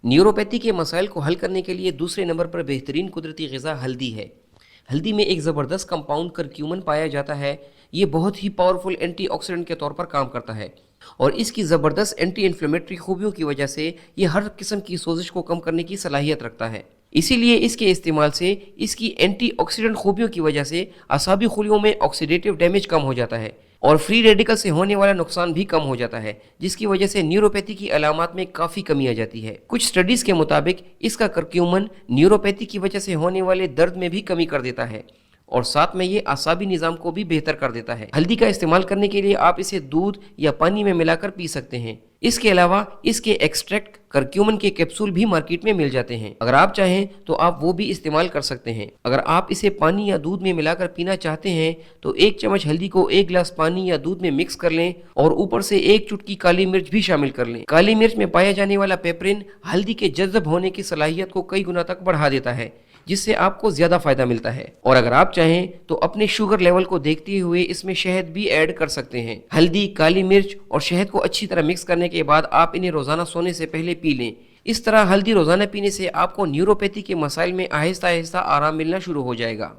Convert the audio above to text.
Neuropathy के मसाइल को हल करने के लिए दूसरे नंबर पर बेहतरीन कुदरती ग़िज़ा हल्दी है। हल्दी में एक ज़बरदस्त कंपाउंड करक्यूमन पाया जाता है। ये बहुत ही पावरफुल एंटीऑक्सीडेंट के तौर पर काम करता है और इसकी ज़बरदस्त एंटी इन्फ्लेमेटरी खूबियों की वजह से ये हर किस्म की सोजिश को कम करने की सलाहियत रखता है। इसीलिए इसके इस्तेमाल से इसकी एंटीऑक्सीडेंट खूबियों की वजह से असाबी खुलियों में ऑक्सीडेटिव डैमेज कम हो जाता है और फ्री रेडिकल से होने वाला नुकसान भी कम हो जाता है, जिसकी वजह से न्यूरोपैथी की अलामात में काफ़ी कमी आ जाती है। कुछ स्टडीज़ के मुताबिक इसका करक्यूमन न्यूरोपैथी की वजह से होने वाले दर्द में भी कमी कर देता है और साथ में ये आसाबी निज़ाम को भी बेहतर कर देता है। हल्दी का इस्तेमाल करने के लिए आप इसे दूध या पानी में मिलाकर पी सकते हैं। इसके अलावा इसके एक्सट्रैक्ट करक्यूमन के कैप्सूल भी मार्केट में मिल जाते हैं। अगर आप चाहें तो आप वो भी इस्तेमाल कर सकते हैं। अगर आप इसे पानी या दूध में मिलाकर पीना चाहते हैं तो 1 चम्मच हल्दी को 1 गिलास पानी या दूध में मिक्स कर लें और ऊपर से 1 चुटकी काली मिर्च भी शामिल कर लें। काली मिर्च में पाया जाने वाला पेपरिन हल्दी के जज़्ब होने की सलाहियत को कई गुना तक बढ़ा देता है, जिससे आपको ज़्यादा फ़ायदा मिलता है। और अगर आप चाहें तो अपने शुगर लेवल को देखते हुए इसमें शहद भी ऐड कर सकते हैं। हल्दी, काली मिर्च और शहद को अच्छी तरह मिक्स करने के बाद आप इन्हें रोज़ाना सोने से पहले पी लें। इस तरह हल्दी रोज़ाना पीने से आपको न्यूरोपैथी के मसाइल में आहिस्ता आहिस्ता आराम मिलना शुरू हो जाएगा।